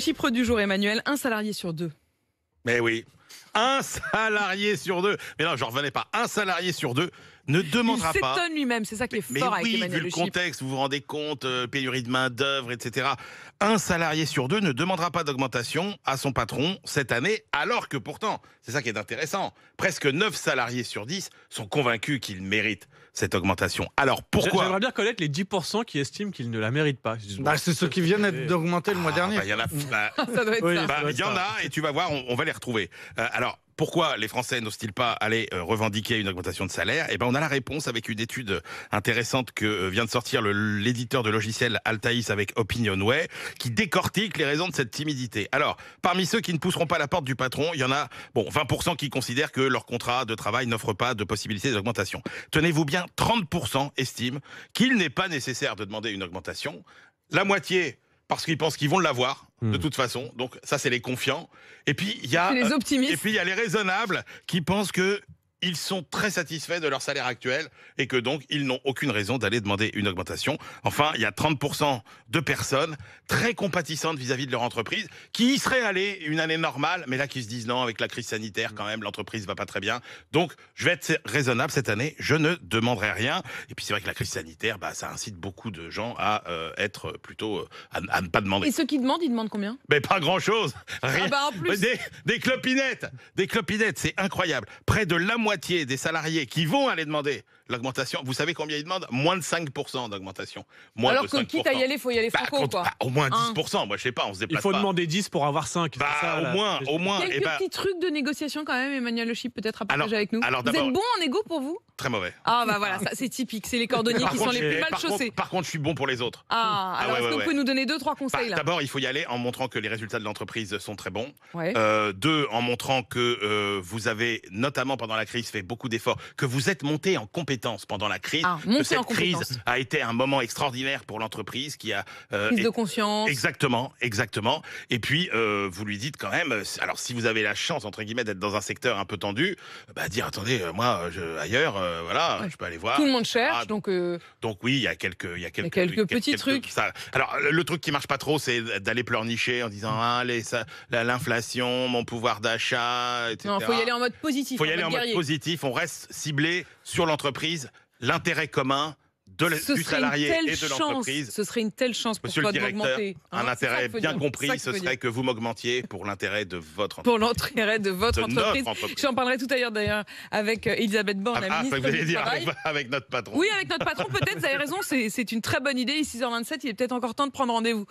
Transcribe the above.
chiffre du jour, Emmanuel, un salarié sur deux. Mais oui, un salarié sur deux. Mais non, je ne revenais pas. Un salarié sur deux ne demandera Il pas. s'étonne lui-même, c'est ça qui est Mais fort avec oui, Emmanuel vu le Chiffre. contexte, vous vous rendez compte, pénurie de main-d'œuvre, etc. Un salarié sur deux ne demandera pas d'augmentation à son patron cette année, alors que pourtant, c'est ça qui est intéressant, presque 9 salariés sur 10 sont convaincus qu'ils méritent cette augmentation. Alors pourquoi? J'aimerais bien connaître les 10% qui estiment qu'ils ne la méritent pas. C'est ceux qui viennent d'augmenter le mois dernier. Il y en a. Ça doit être Oui, ça. Il y en a, et tu vas voir, on va les retrouver. Alors, pourquoi les Français n'osent-ils pas aller revendiquer une augmentation de salaire? Eh ben, on a la réponse avec une étude intéressante que vient de sortir l'éditeur de logiciel Altaïs avec Opinionway, qui décortique les raisons de cette timidité. Alors, parmi ceux qui ne pousseront pas la porte du patron, il y en a 20% qui considèrent que leur contrat de travail n'offre pas de possibilité d'augmentation. Tenez-vous bien, 30% estiment qu'il n'est pas nécessaire de demander une augmentation. La moitié, parce qu'ils pensent qu'ils vont l'avoir, de toute façon. Donc, ça, c'est les confiants. Et puis, il y a les optimistes. Et puis, il y a les raisonnables qui pensent que ils sont très satisfaits de leur salaire actuel et que donc, ils n'ont aucune raison d'aller demander une augmentation. Enfin, il y a 30% de personnes très compatissantes vis-à-vis de leur entreprise qui y seraient allées une année normale, mais là, qui se disent non, avec la crise sanitaire, quand même, l'entreprise va pas très bien. Donc, je vais être raisonnable cette année, je ne demanderai rien. Et puis, c'est vrai que la crise sanitaire, ça incite beaucoup de gens à être plutôt, à ne pas demander. Et ceux qui demandent, ils demandent combien? Mais pas grand-chose. Rien. En plus. Des clopinettes. Des clopinettes, c'est incroyable. Près de la moitié des salariés qui vont aller demander l'augmentation, vous savez combien ils demandent? Moins de 5% d'augmentation. Moins Alors de que 5%. quitte à y aller, il faut y aller franco, quoi. Au moins 10%, moi je sais pas, on se Il déplace faut pas. demander 10 pour avoir 5. Au moins. Quelques petits trucs de négociation quand même, Emmanuel Le Chiffre, peut-être à partager avec nous. alors Vous d'abord- êtes bon en égo pour vous? Très mauvais. Ah bah voilà, ça c'est typique, c'est les cordonniers qui sont les plus mal chaussés. Par contre, je suis bon pour les autres. Alors est-ce que vous pouvez nous donner 2-3 conseils là? D'abord, il faut y aller en montrant que les résultats de l'entreprise sont très bons. Ouais. 2, en montrant que vous avez, notamment pendant la crise, fait beaucoup d'efforts, que vous êtes monté en compétences pendant la crise, monté que cette en compétences. crise a été un moment extraordinaire pour l'entreprise qui a... Prise de conscience. Exactement. Et puis, vous lui dites quand même, alors si vous avez la chance, entre guillemets, d'être dans un secteur un peu tendu, dire, attendez, moi, ailleurs, voilà, je peux aller voir. Tout le monde cherche, donc oui, il y a quelques petits trucs. Ça. Alors, le truc qui marche pas trop, c'est d'aller pleurnicher en disant l'inflation, mon pouvoir d'achat, etc. non, faut y aller en mode positif. Il faut y aller en mode positif. On reste ciblé sur l'entreprise, l'intérêt commun du salarié et de l'entreprise. Ce serait une telle chance pour Monsieur toi le directeur, d'augmenter. un intérêt bien compris, ce serait que vous m'augmentiez pour l'intérêt de votre entreprise. Pour l'intérêt de votre entreprise. J'en parlerai tout à l'heure d'ailleurs avec Elisabeth Borne, la ministre vous allez du dire Travail. avec notre patron. Oui, avec notre patron peut-être, vous avez raison, c'est une très bonne idée. Il est 6h27, il est peut-être encore temps de prendre rendez-vous.